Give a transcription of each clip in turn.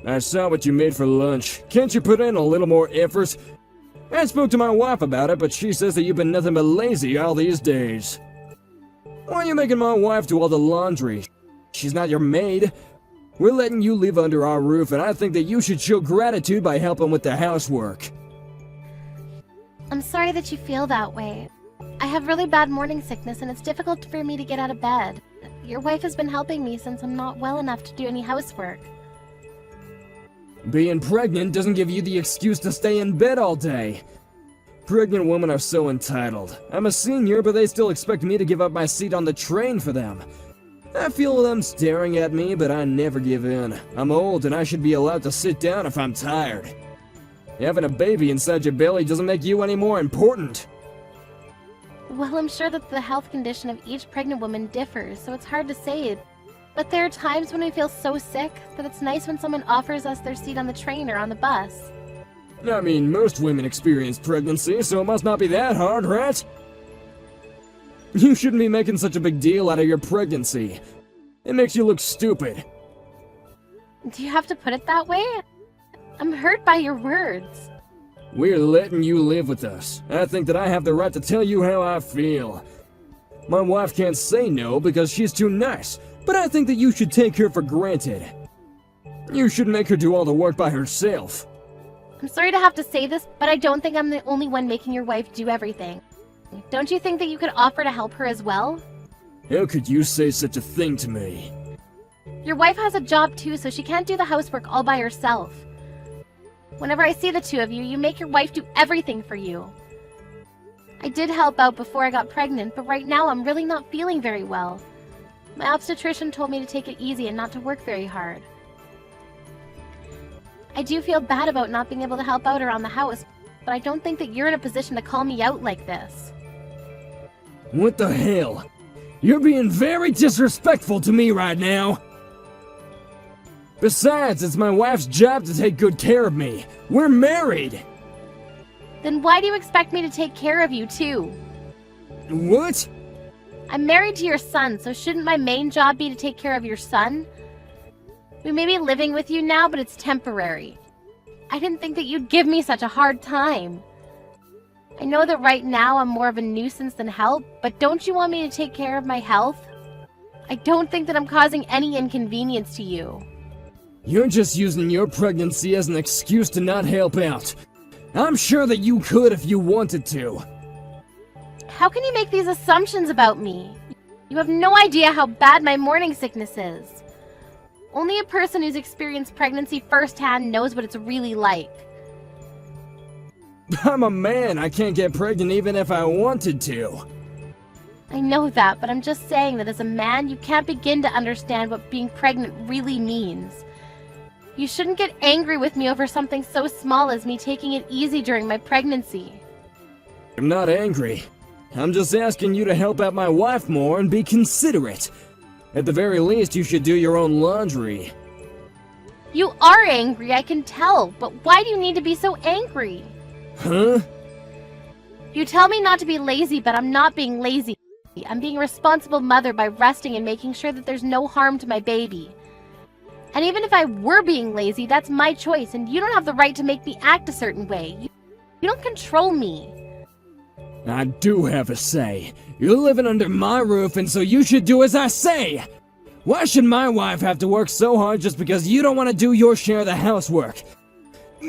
I saw what you made for lunch. Can't you put in a little more effort? I spoke to my wife about it, but she says that you've been nothing but lazy all these days. Why are you making my wife do all the laundry? She's not your maid. We're letting you live under our roof, and I think that you should show gratitude by helping with the housework. I'm sorry that you feel that way. I have really bad morning sickness, and it's difficult for me to get out of bed. Your wife has been helping me since I'm not well enough to do any housework. Being pregnant doesn't give you the excuse to stay in bed all day. Pregnant women are so entitled. I'm a senior, but they still expect me to give up my seat on the train for them. I feel them staring at me, but I never give in. I'm old and I should be allowed to sit down if I'm tired. Having a baby inside your belly doesn't make you any more important. Well, I'm sure that the health condition of each pregnant woman differs, so it's hard to say. But there are times when we feel so sick that it's nice when someone offers us their seat on the train or on the bus. I mean, most women experience pregnancy, so it must not be that hard, right? You shouldn't be making such a big deal out of your pregnancy. It makes you look stupid. Do you have to put it that way? I'm hurt by your words. We're letting you live with us. I think that I have the right to tell you how I feel. My wife can't say no because she's too nice, but I think that you should take her for granted. You should make her do all the work by herself. I'm sorry to have to say this, but I don't think I'm the only one making your wife do everything. Don't you think that you could offer to help her as well? How could you say such a thing to me? Your wife has a job too, so she can't do the housework all by herself. Whenever I see the two of you, you make your wife do everything for you. I did help out before I got pregnant, but right now I'm really not feeling very well. My obstetrician told me to take it easy and not to work very hard. I do feel bad about not being able to help out around the house, but I don't think that you're in a position to call me out like this. What the hell? You're being very disrespectful to me right now. Besides, it's my wife's job to take good care of me. We're married. Then why do you expect me to take care of you too? What? I'm married to your son, so shouldn't my main job be to take care of your son? We may be living with you now, but it's temporary. I didn't think that you'd give me such a hard time. I know that right now I'm more of a nuisance than help, but don't you want me to take care of my health? I don't think that I'm causing any inconvenience to you. You're just using your pregnancy as an excuse to not help out. I'm sure that you could if you wanted to. How can you make these assumptions about me? You have no idea how bad my morning sickness is. Only a person who's experienced pregnancy firsthand knows what it's really like. I'm a man. I can't get pregnant even if I wanted to. I know that, but I'm just saying that as a man, you can't begin to understand what being pregnant really means. You shouldn't get angry with me over something so small as me taking it easy during my pregnancy. I'm not angry. I'm just asking you to help out my wife more and be considerate. At the very least, you should do your own laundry. You are angry, I can tell, but why do you need to be so angry? Huh? You tell me not to be lazy, but I'm not being lazy. I'm being a responsible mother by resting and making sure that there's no harm to my baby. And even if I were being lazy, that's my choice, and you don't have the right to make me act a certain way. You don't control me. I do have a say. You're living under my roof, and so you should do as I say. Why should my wife have to work so hard just because you don't want to do your share of the housework?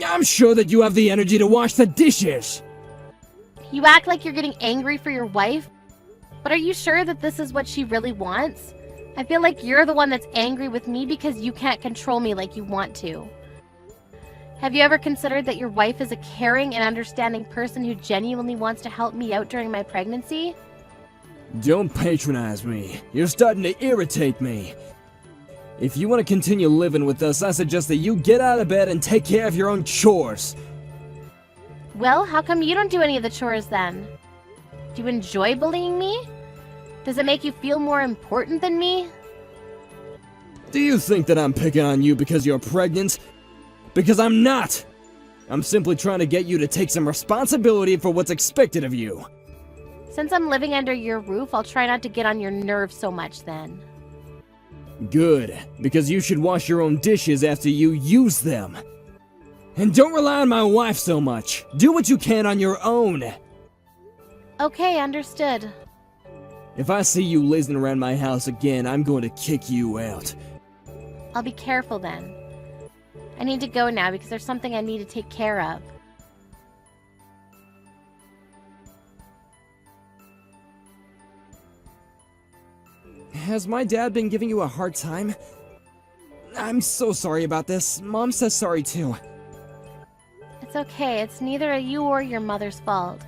I'm sure that you have the energy to wash the dishes. You act like you're getting angry for your wife, but are you sure that this is what she really wants? I feel like you're the one that's angry with me because you can't control me like you want to. Have you ever considered that your wife is a caring and understanding person who genuinely wants to help me out during my pregnancy? Don't patronize me. You're starting to irritate me. If you want to continue living with us, I suggest that you get out of bed and take care of your own chores. Well, how come you don't do any of the chores then? Do you enjoy bullying me? Does it make you feel more important than me? Do you think that I'm picking on you because you're pregnant? Because I'm not! I'm simply trying to get you to take some responsibility for what's expected of you. Since I'm living under your roof, I'll try not to get on your nerves so much then. Good, because you should wash your own dishes after you use them. And don't rely on my wife so much. Do what you can on your own. Okay, understood. If I see you lazing around my house again, I'm going to kick you out. I'll be careful then. I need to go now because there's something I need to take care of. Has my dad been giving you a hard time? I'm so sorry about this. Mom says sorry too. It's okay. It's neither you or your mother's fault.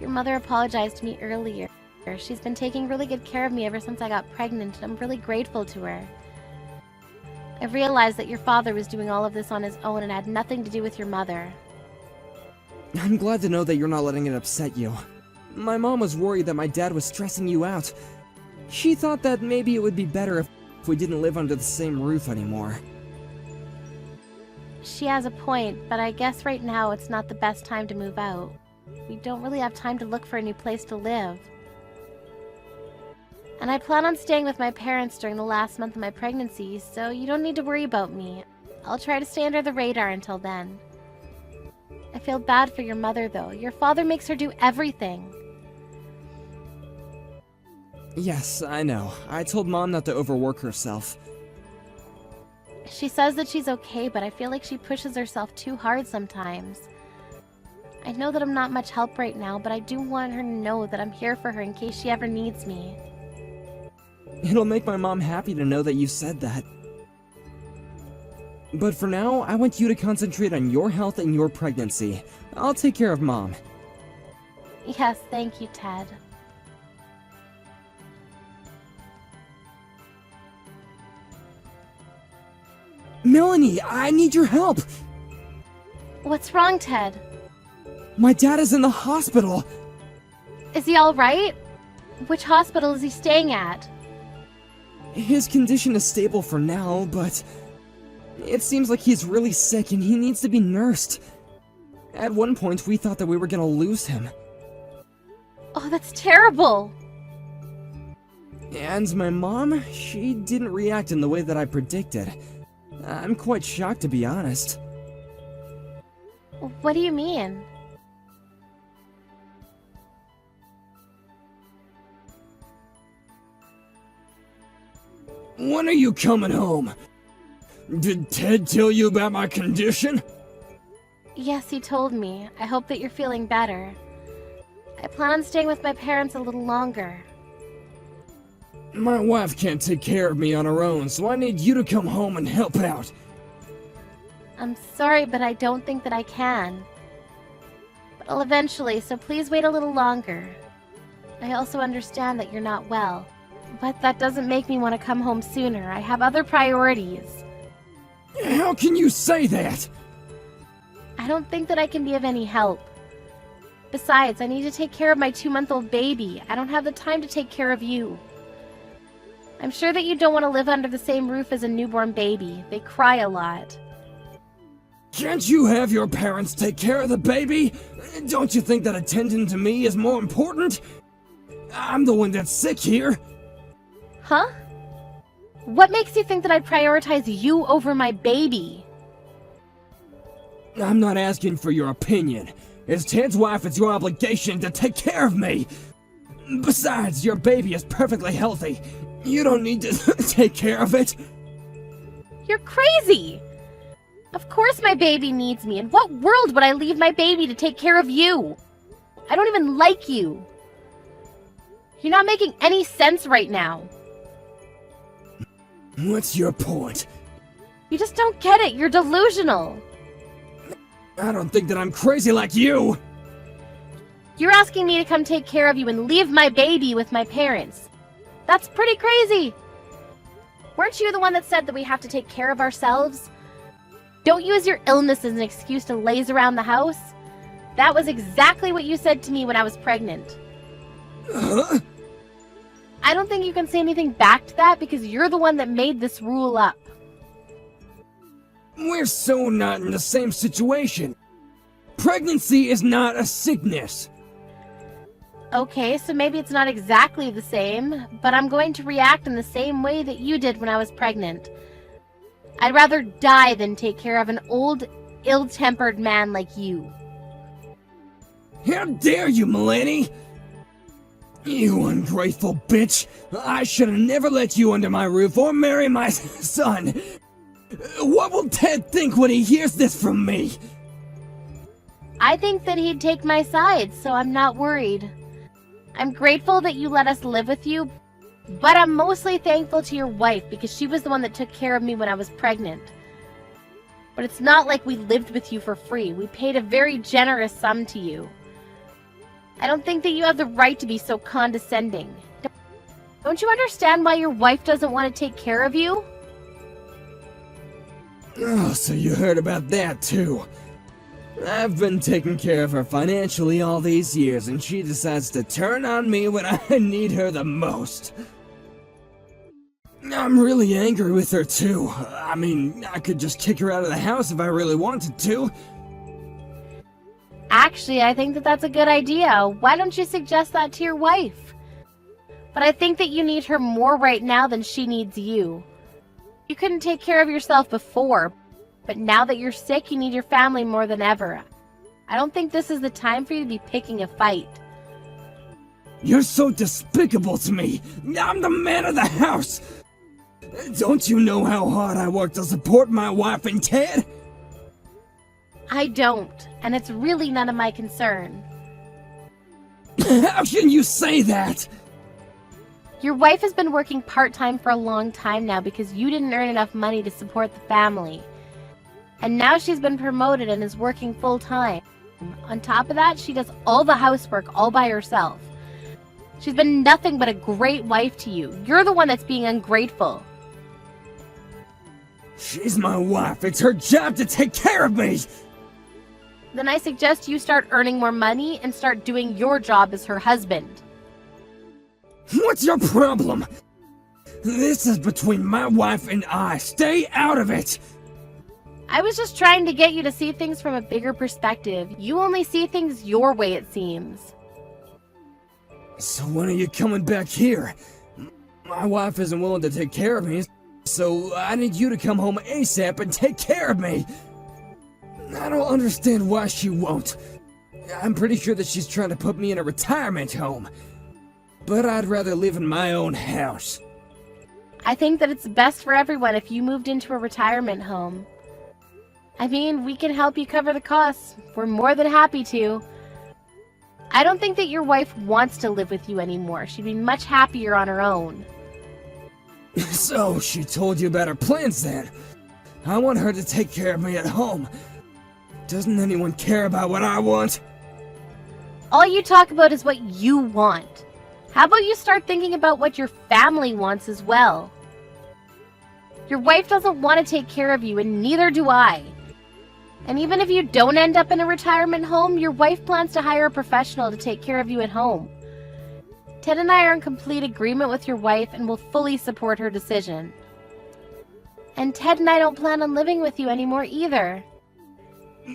Your mother apologized to me earlier. She's been taking really good care of me ever since I got pregnant, and I'm really grateful to her. I've realized that your father was doing all of this on his own and had nothing to do with your mother. I'm glad to know that you're not letting it upset you. My mom was worried that my dad was stressing you out. She thought that maybe it would be better if we didn't live under the same roof anymore. She has a point, but I guess right now it's not the best time to move out. We don't really have time to look for a new place to live. And I plan on staying with my parents during the last month of my pregnancy, so you don't need to worry about me. I'll try to stay under the radar until then. I feel bad for your mother, though. Your father makes her do everything. Yes, I know. I told Mom not to overwork herself. She says that she's okay, but I feel like she pushes herself too hard sometimes. I know that I'm not much help right now, but I do want her to know that I'm here for her in case she ever needs me. It'll make my mom happy to know that you said that. But for now, I want you to concentrate on your health and your pregnancy. I'll take care of Mom. Yes, thank you, Ted. Melanie, I need your help! What's wrong, Ted? My dad is in the hospital! Is he alright? Which hospital is he staying at? His condition is stable for now, but it seems like he's really sick and he needs to be nursed. At one point, we thought that we were gonna lose him. Oh, that's terrible! And my mom, she didn't react in the way that I predicted. I'm quite shocked, to be honest. What do you mean? When are you coming home? Did Ted tell you about my condition? Yes, he told me. I hope that you're feeling better. I plan on staying with my parents a little longer. My wife can't take care of me on her own, so I need you to come home and help out. I'm sorry, but I don't think that I can. But I'll eventually, so please wait a little longer. I also understand that you're not well, but that doesn't make me want to come home sooner. I have other priorities. How can you say that? I don't think that I can be of any help. Besides, I need to take care of my 2-month-old baby. I don't have the time to take care of you. I'm sure that you don't want to live under the same roof as a newborn baby. They cry a lot. Can't you have your parents take care of the baby? Don't you think that attending to me is more important? I'm the one that's sick here. Huh? What makes you think that I'd prioritize you over my baby? I'm not asking for your opinion. As Ted's wife, it's your obligation to take care of me. Besides, your baby is perfectly healthy. You don't need to take care of it. You're crazy! Of course my baby needs me. In what world would I leave my baby to take care of you? I don't even like you. You're not making any sense right now. What's your point? You just don't get it. You're delusional. I don't think that I'm crazy like you. You're asking me to come take care of you and leave my baby with my parents. That's pretty crazy. Weren't you the one that said that we have to take care of ourselves? Don't use your illness as an excuse to laze around the house. That was exactly what you said to me when I was pregnant. Huh? I don't think you can say anything back to that because you're the one that made this rule up. We're so not in the same situation. Pregnancy is not a sickness. Okay, so maybe it's not exactly the same, but I'm going to react in the same way that you did when I was pregnant. I'd rather die than take care of an old, ill-tempered man like you. How dare you, Milady! You ungrateful bitch! I should have never let you under my roof or marry my son! What will Ted think when he hears this from me? I think that he'd take my side, so I'm not worried. I'm grateful that you let us live with you, but I'm mostly thankful to your wife because she was the one that took care of me when I was pregnant. But it's not like we lived with you for free. We paid a very generous sum to you. I don't think that you have the right to be so condescending. Don't you understand why your wife doesn't want to take care of you? Oh, so you heard about that too. I've been taking care of her financially all these years, and she decides to turn on me when I need her the most. I'm really angry with her too. I mean, I could just kick her out of the house if I really wanted to. Actually, I think that that's a good idea. Why don't you suggest that to your wife? But I think that you need her more right now than she needs you. You couldn't take care of yourself before, but now that you're sick, you need your family more than ever. I don't think this is the time for you to be picking a fight. You're so despicable to me. I'm the man of the house. Don't you know how hard I work to support my wife and Ted? I don't, and it's really none of my concern. How can you say that? Your wife has been working part-time for a long time now because you didn't earn enough money to support the family. And now she's been promoted and is working full-time. On top of that, she does all the housework all by herself. She's been nothing but a great wife to you. You're the one that's being ungrateful. She's my wife. It's her job to take care of me. Then I suggest you start earning more money and start doing your job as her husband. What's your problem? This is between my wife and I. Stay out of it! I was just trying to get you to see things from a bigger perspective. You only see things your way, it seems. So when are you coming back here? My wife isn't willing to take care of me, so I need you to come home ASAP and take care of me. I don't understand why she won't. I'm pretty sure that she's trying to put me in a retirement home. But I'd rather live in my own house. I think that it's best for everyone if you moved into a retirement home. I mean, we can help you cover the costs. We're more than happy to. I don't think that your wife wants to live with you anymore. She'd be much happier on her own. So, she told you about her plans then? I want her to take care of me at home. Doesn't anyone care about what I want? All you talk about is what you want. How about you start thinking about what your family wants as well? Your wife doesn't want to take care of you, and neither do I. And even if you don't end up in a retirement home, your wife plans to hire a professional to take care of you at home. Ted and I are in complete agreement with your wife and will fully support her decision. And Ted and I don't plan on living with you anymore either.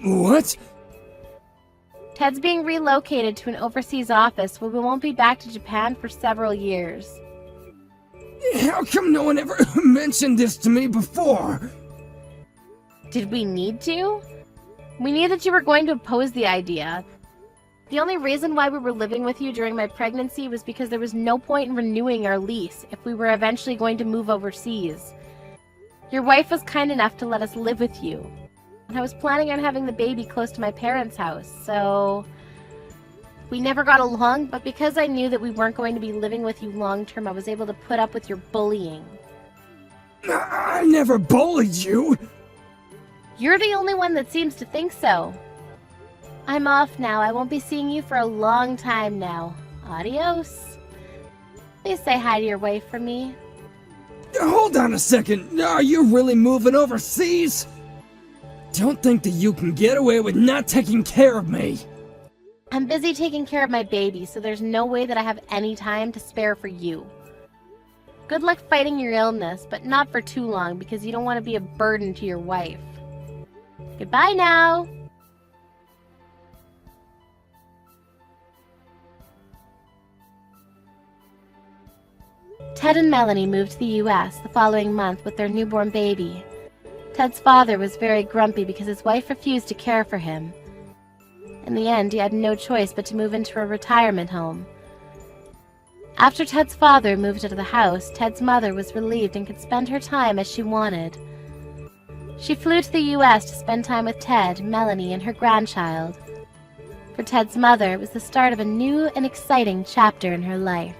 What? Ted's being relocated to an overseas office where we won't be back to Japan for several years. How come no one ever mentioned this to me before? Did we need to? We knew that you were going to oppose the idea. The only reason why we were living with you during my pregnancy was because there was no point in renewing our lease if we were eventually going to move overseas. Your wife was kind enough to let us live with you. And I was planning on having the baby close to my parents' house, so we never got along, but because I knew that we weren't going to be living with you long term, I was able to put up with your bullying. I never bullied you! You're the only one that seems to think so. I'm off now. I won't be seeing you for a long time now. Adios. Please say hi to your wife for me. Hold on a second. Are you really moving overseas? Don't think that you can get away with not taking care of me. I'm busy taking care of my baby, so there's no way that I have any time to spare for you. Good luck fighting your illness, but not for too long because you don't want to be a burden to your wife. Goodbye now! Ted and Melanie moved to the U.S. the following month with their newborn baby. Ted's father was very grumpy because his wife refused to care for him. In the end, he had no choice but to move into a retirement home. After Ted's father moved out of the house, Ted's mother was relieved and could spend her time as she wanted. She flew to the U.S. to spend time with Ted, Melanie, and her grandchild. For Ted's mother, it was the start of a new and exciting chapter in her life.